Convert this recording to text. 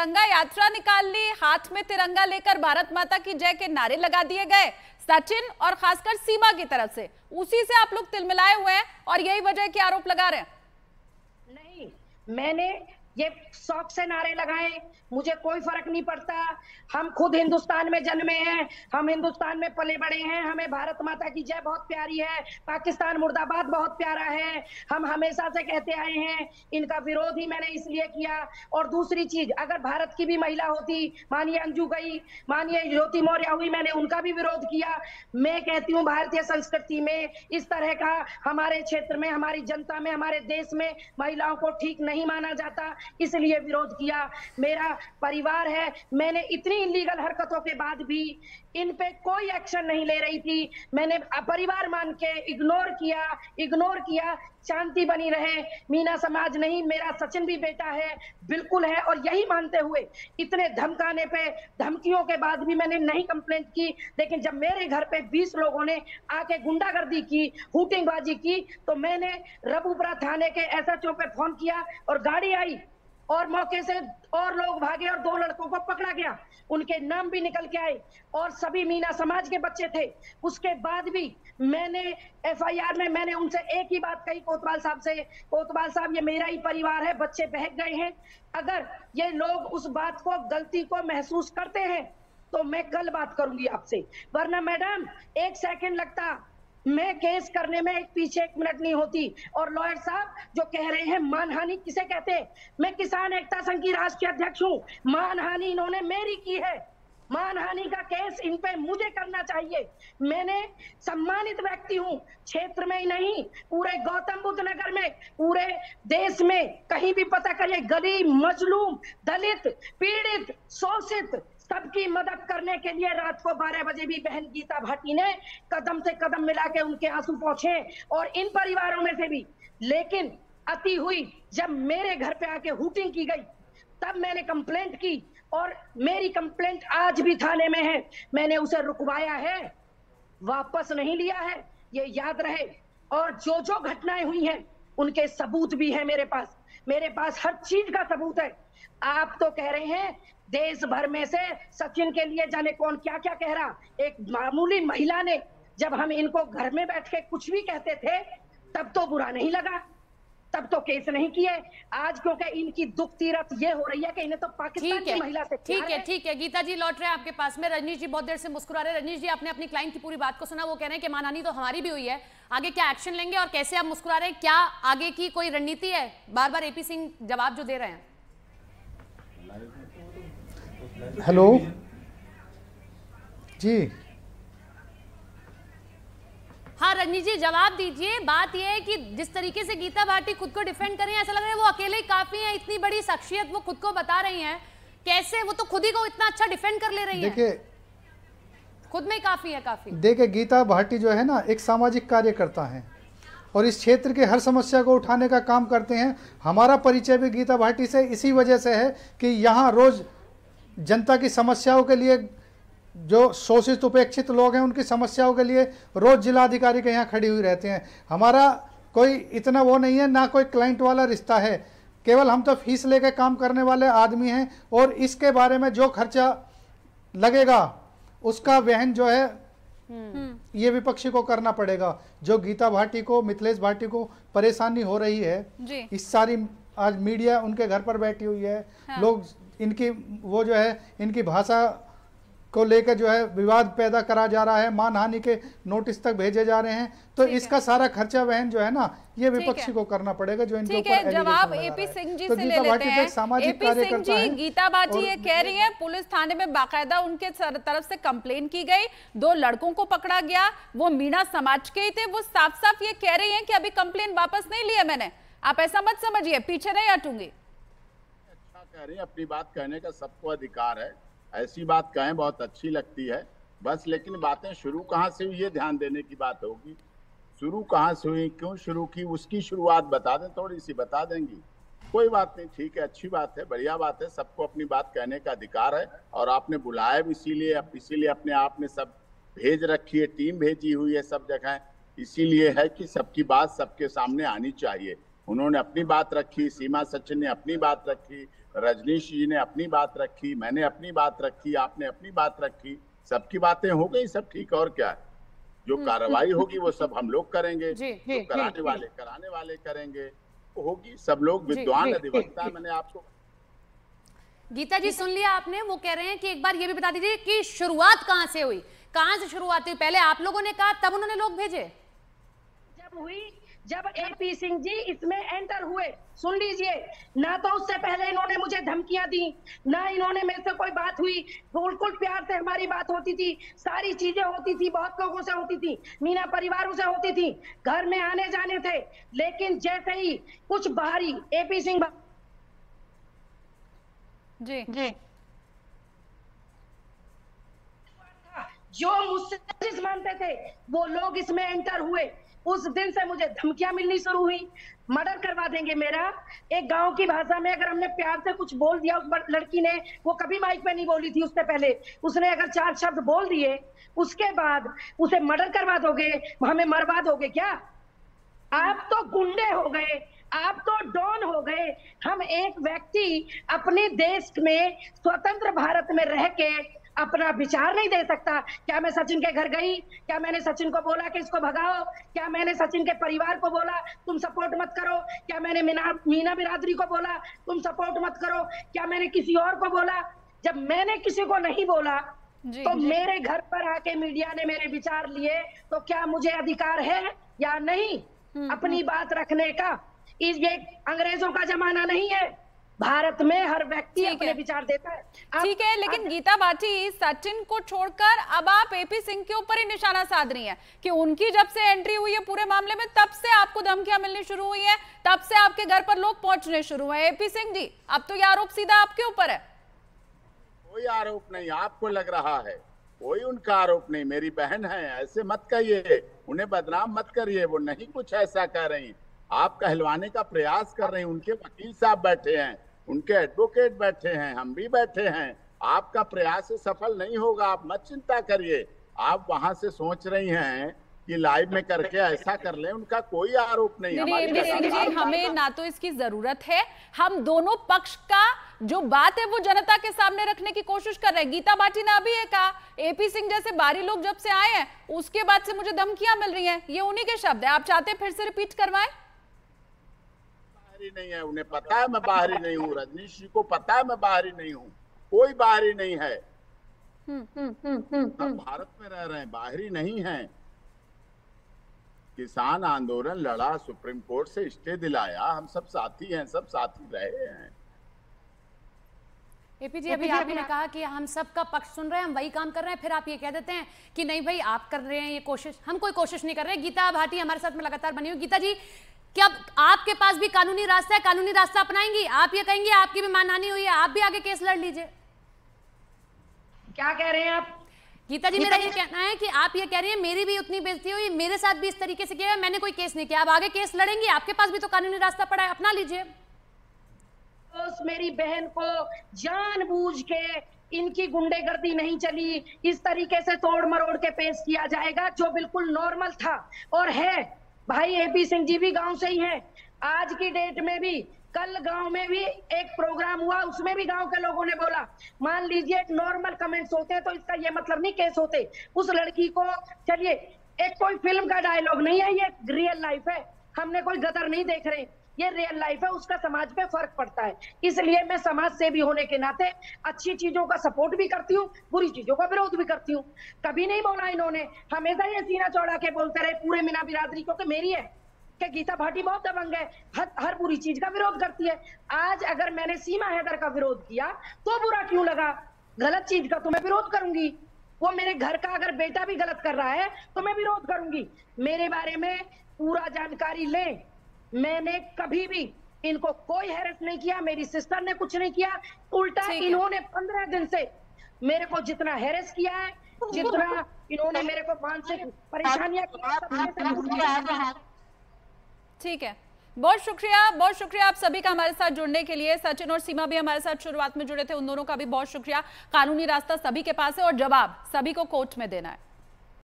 तिरंगा यात्रा निकाल ली, हाथ में तिरंगा लेकर भारत माता की जय के नारे लगा दिए गए सचिन और खासकर सीमा की तरफ से। उसी से आप लोग तिलमिलाए हुए हैं और यही वजह के आरोप लगा रहे हैं। नहीं, मैंने ये शौक से नारे लगाए, मुझे कोई फर्क नहीं पड़ता। हम खुद हिंदुस्तान में जन्मे हैं, हम हिंदुस्तान में पले बड़े हैं, हमें भारत माता की जय बहुत प्यारी है, पाकिस्तान मुर्दाबाद बहुत प्यारा है, हम हमेशा से कहते आए हैं। इनका विरोध ही मैंने इसलिए किया। और दूसरी चीज, अगर भारत की भी महिला होती, माननीय अंजू गई, माननीय ज्योति मौर्य हुई, मैंने उनका भी विरोध किया। मैं कहती हूँ भारतीय संस्कृति में इस तरह का हमारे क्षेत्र में, हमारी जनता में, हमारे देश में महिलाओं को ठीक नहीं माना जाता, इसलिए विरोध किया। मेरा परिवार है, मैंने इतनी इलीगल हरकतों के बाद भी इन पे कोई एक्शन नहीं ले रही थी। मैंने परिवार मान के इग्नोर किया, शांति बनी रहे। मीना समाज नहीं, मेरा सचिन भी बेटा है, बिल्कुल है। और यही मानते हुए इतने धमकाने पे, धमकियों के बाद भी मैंने नहीं कंप्लेंट की। लेकिन जब मेरे घर पे 20 लोगों ने आके गुंडागर्दी की, हुटिंगबाजी की, तो मैंने रबूपुरा थाने के SHO पे फोन किया और गाड़ी आई और मौके से और लोग भागे और 2 लड़कों को पकड़ा गया, उनके नाम भी निकल के आए और सभी मीना समाज के बच्चे थे। उसके बाद भी मैंने FIR में मैंने उनसे एक ही बात कही कोतवाल साहब से, कोतवाल साहब ये मेरा ही परिवार है, बच्चे बहक गए हैं, अगर ये लोग उस बात को, गलती को महसूस करते हैं तो मैं कल बात करूंगी आपसे, वरना मैडम 1 सेकंड लगता, मैं केस करने में पीछे 1 मिनट नहीं होती। और लॉयर साहब जो कह रहे हैं मानहानि किसे कहते हैं, मैं किसान एकता संघ की राष्ट्रीय अध्यक्ष हूँ, मानहानि इन्होंने मेरी की है, मानहानि का केस इन पे मुझे करना चाहिए। मैंने सम्मानित व्यक्ति हूँ, क्षेत्र में ही नहीं, पूरे गौतम बुद्ध नगर में, पूरे देश में कहीं भी पता करिए, गरीब, मजलूम, दलित, पीड़ित, शोषित, सबकी मदद करने के लिए रात को 12 बजे भी बहन गीता भाटी ने कदम से कदम मिला के उनके आंसू पहुंचे और इन परिवारों में से भी। लेकिन अति हुई जब मेरे घर पे आके हुटिंग की गई, तब मैंने कंप्लेंट की और मेरी कंप्लेंट आज भी थाने में है। मैंने उसे रुकवाया है, वापस नहीं लिया है, ये याद रहे। और जो जो घटनाएं हुई हैं उनके सबूत भी है मेरे पास हर चीज का सबूत है। आप तो कह रहे हैं देश भर में से सचिन के लिए जाने कौन क्या क्या कह रहा, एक मामूली महिला ने जब हम इनको घर में बैठ के कुछ भी कहते थे तब तो बुरा नहीं लगा, तब तो केस नहीं किए। आज क्योंकि इनकी दुख तीरथ ये हो रही है कि इन्हें तो पाकिस्तान की महिला से ठीक है गीता जी लौट रहे हैं आपके पास में। रजनीश जी बहुत देर से मुस्कुरा रहे हैं। रजनीश जी, आपने अपनी क्लाइंट की पूरी बात को सुना, वो कह रहे हैं कि मानहानि तो हमारी भी हुई है, आगे क्या एक्शन लेंगे और कैसे आप मुस्कुरा रहे हैं, क्या आगे की कोई रणनीति है? बार बार AP सिंह जवाब जो दे रहे हैं। हेलो जी, हाँ रजनीश जी जवाब दीजिए। बात यह है कि जिस तरीके से गीता भाटी खुद को डिफेंड कर रही हैं, ऐसा लग रहा है वो अकेले ही काफी हैं, इतनी बड़ी शख्सियत वो खुद को बता रही हैं, कैसे वो तो खुद ही को इतना अच्छा डिफेंड कर ले रही हैं, देखिए खुद में काफी है। काफी देखिए, गीता भाटी जो है ना एक सामाजिक कार्यकर्ता है और इस क्षेत्र के हर समस्या को उठाने का काम करते हैं। हमारा परिचय भी गीता भाटी से इसी वजह से है कि यहाँ रोज जनता की समस्याओं के लिए, जो शोषित उपेक्षित लोग हैं उनकी समस्याओं के लिए रोज जिलाधिकारी के यहाँ खड़ी हुई रहते हैं। हमारा कोई इतना वो नहीं है, ना कोई क्लाइंट वाला रिश्ता है, केवल हम तो फीस लेके काम करने वाले आदमी हैं और इसके बारे में जो खर्चा लगेगा उसका वहन जो है ये विपक्षी को करना पड़ेगा। जो गीता भाटी को, मिथिलेश भाटी को परेशानी हो रही है जी। इस सारी, आज मीडिया उनके घर पर बैठी हुई है, हाँ। लोग इनकी वो जो है इनकी भाषा को लेकर जो है विवाद पैदा करा जा रहा है, मानहानि के नोटिस तक भेजे जा रहे हैं, तो इसका सारा खर्चा वहन जो है ना ये विपक्षी को करना पड़ेगा जो इनके ऊपर एलिगेशन जवाब लगा AP रहा है। सिंह जी तो से गीता ले भाटी लेते तो हैं। एक सामाजिक AP सिंह कार्यकर्ता जी, है। गीता भाटी ये कह रही है पुलिस थाने में बाकायदा उनके तरफ से कंप्लेन की गई, 2 लड़कों को पकड़ा गया, वो मीना समाज के ही थे, वो साफ साफ ये कह रही है कि अभी कंप्लेन वापस नहीं लिया मैंने। आप ऐसा मत समझिए, पीछे नहीं हटूंगी। अच्छा कह रही है, अपनी बात कहने का सबको अधिकार है, ऐसी बात कहें बहुत अच्छी लगती है बस, लेकिन बातें शुरू कहाँ से हुई ये ध्यान देने की बात होगी। शुरू कहाँ से हुई, क्यों शुरू की, उसकी शुरुआत बता दें, थोड़ी सी बता देंगी, कोई बात नहीं, ठीक है, अच्छी बात है, बढ़िया बात है, सबको अपनी बात कहने का अधिकार है। और आपने बुलाया भी इसीलिए अपने आप में सब भेज रखी है, टीम भेजी हुई है सब जगह, इसीलिए है कि सबकी बात सबके सामने आनी चाहिए। उन्होंने अपनी बात रखी, सीमा सचिन ने अपनी बात रखी, रजनीश जी ने अपनी बात रखी, मैंने अपनी बात रखी, आपने अपनी बात रखी, सबकी बातें हो गई, सब ठीक। और क्या है, जो कार्रवाई होगी वो सब हम लोग करेंगे, जो कराने वाले करेंगे, वो होगी। सब लोग विद्वान अधिवक्ता। मैंने आपको गीता जी सुन लिया आपने, वो कह रहे हैं कि एक बार ये भी बता दीजिए कि शुरुआत कहां से हुई, कहां से शुरुआत हुई? पहले आप लोगों ने कहा तब उन्होंने लोग भेजे? जब एपी सिंह जी इसमें एंटर हुए, सुन लीजिए, ना तो उससे पहले इन्होंने मुझे धमकियां दी, ना इन्होंने मेरे से कोई बात हुई, बिल्कुल प्यार से हमारी बात होती थी, सारी चीजें होती थी, बहुत लोगों से होती थी, मीना परिवारों से होती थी, घर में आने जाने थे। लेकिन जैसे ही कुछ बाहरी एपी सिंह जी जो मुझसे मानते थे वो लोग इसमें एंटर हुए, उस दिन से मुझे धमकियां मिलनी शुरू हुई, मर्डर करवा देंगे मेरा। एक गांव की भाषा में अगर हमने प्यार से कुछ बोल दिया, उस लड़की ने, वो कभी माइक पे नहीं बोली थी, उससे पहले उसने अगर 4 शब्द बोल दिए, उसके बाद उसे मर्डर करवा दोगे, हमें मरवा दोगे क्या? आप तो गुंडे हो गए, आप तो डॉन हो गए। हम एक व्यक्ति अपने देश में स्वतंत्र भारत में रह के अपना विचार नहीं दे सकता? क्या मैं सचिन के घर गई? क्या मैंने सचिन को बोला कि इसको भगाओ? क्या मैंने सचिन के परिवार को बोला तुम सपोर्ट मत करो? क्या मैंने मीना बिरादरी को बोला तुम सपोर्ट मत करो? क्या मैंने किसी और को बोला? जब मैंने किसी को नहीं बोला तो मेरे घर पर आके मीडिया ने मेरे विचार लिए, तो क्या मुझे अधिकार है या नहीं अपनी बात रखने का? ये अंग्रेजों का जमाना नहीं है, भारत में हर व्यक्ति अपने विचार देता है। ठीक है, लेकिन गीता भाटी, सचिन को छोड़कर अब आप एपी सिंह के ऊपर ही निशाना साध रही हैं कि उनकी जब से एंट्री हुई है पूरे मामले में, तब से आपको धमकियां मिलनी शुरू हुई है, तब से आपके घर पर लोग पहुंचने शुरू हुए। एपी सिंह जी, अब तो ये आरोप सीधा आपके ऊपर है। कोई आरोप नहीं, आपको लग रहा है, कोई उनका आरोप नहीं। मेरी बहन है, ऐसे मत कहिए, उन्हें बदनाम मत करिए, वो नहीं कुछ ऐसा कह रही। आप कहलवाने का प्रयास कर रहे हैं। उनके वकील साहब बैठे हैं, उनके एडवोकेट बैठे हैं, हम भी बैठे हैं। आपका प्रयास सफल नहीं होगा, आप मत चिंता करिए। आप वहां से सोच रही हैं कि लाइव में करके ऐसा कर ले, उनका कोई आरोप नहीं। हमें ना तो इसकी जरूरत है, हम दोनों पक्ष का जो बात है वो जनता के सामने रखने की कोशिश कर रहे हैं। गीता भाटी ने अभी ये कहा, एपी सिंह जैसे बाहरी लोग जब से आए हैं उसके बाद से मुझे धमकियां मिल रही हैं, ये उन्हीं के शब्द है। आप चाहते हैं फिर से रिपीट करवाएं? नहीं है, उन्हें पता है मैं बाहरी नहीं हूँ, रजनीश जी को पता है मैं बाहरी नहीं हूँ, कोई बाहरी नहीं है। हम भारत में रह रहे हैं, बाहरी नहीं है। किसान आंदोलन लड़ा, सुप्रीम कोर्ट से स्टे दिलाया, हम सब साथी हैं, सब साथी रहे हैं। एपी जी, अभी आपने कहा कि हम सबका पक्ष सुन रहे हैं, हम वही काम कर रहे हैं, फिर आप ये कह देते हैं कि नहीं भाई आप कर रहे हैं ये कोशिश, हम कोई कोशिश नहीं कर रहे। गीता भाटी हमारे साथ में लगातार बनी हुई। गीता जी, क्या आपके पास भी कानूनी रास्ता है, कानूनी रास्ता अपनाएंगी? आप ये कहेंगे आपकी भी मानहानि हुई है, आप भी आगे केस लड़ लीजिए। क्या कह रहे हैं आप? गीता जी, मेरा ये कहना है कि आप ये कह रही हैं मेरी भी उतनी बेइज्जती हुई, मेरे साथ भी इस तरीके से किया है, मैंने कोई केस नहीं किया, आप आगे केस लड़ेंगी? आपके पास भी तो कानूनी रास्ता पड़ा है, अपना लीजिए। मेरी बहन को जानबूझ के इनकी गुंडेगर्दी नहीं चली, इस तरीके से तोड़ मरोड़ के पेश किया जाएगा, जो बिल्कुल नॉर्मल था और है। भाई एपी सिंह जी भी गांव से ही हैं, आज की डेट में भी, कल गांव में भी एक प्रोग्राम हुआ, उसमें भी गांव के लोगों ने बोला। मान लीजिए एक नॉर्मल कमेंट्स होते हैं तो इसका ये मतलब नहीं केस होते। उस लड़की को, चलिए एक कोई फिल्म का डायलॉग नहीं है, ये रियल लाइफ है, हमने कोई गदर नहीं देख रहे, ये रियल लाइफ है, उसका समाज पे फर्क पड़ता है। इसलिए मैं समाज सेवी होने के नाते अच्छी चीजों का सपोर्ट भी करती हूँ, बुरी चीजों का विरोध भी करती हूँ। कभी नहीं बोला इन्होंने, हमेशा ये सीना चौड़ा के बोलते रहे पूरे मीना बिरादरी को, तो मेरी है कि गीता भाटी बहुत दबंग है, हर बुरी चीज का विरोध करती है। आज अगर मैंने सीमा हैदर का विरोध किया तो बुरा क्यों लगा? गलत चीज का तो मैं विरोध करूंगी। वो मेरे घर का अगर बेटा भी गलत कर रहा है तो मैं विरोध करूंगी। मेरे बारे में पूरा जानकारी लें, मैंने कभी भी इनको कोई हैरेस नहीं किया, मेरी सिस्टर ने कुछ नहीं किया, उल्टा इन्होंने 15 दिन से मेरे को जितना हैरेस किया है, जितना इन्होंने मेरे को मानसिक परेशानियां की। ठीक है, बहुत शुक्रिया आप सभी का हमारे साथ जुड़ने के लिए। सचिन और सीमा भी हमारे साथ शुरुआत में जुड़े थे, उन दोनों का भी बहुत शुक्रिया। कानूनी रास्ता सभी के पास है और जवाब सभी को कोर्ट में देना है।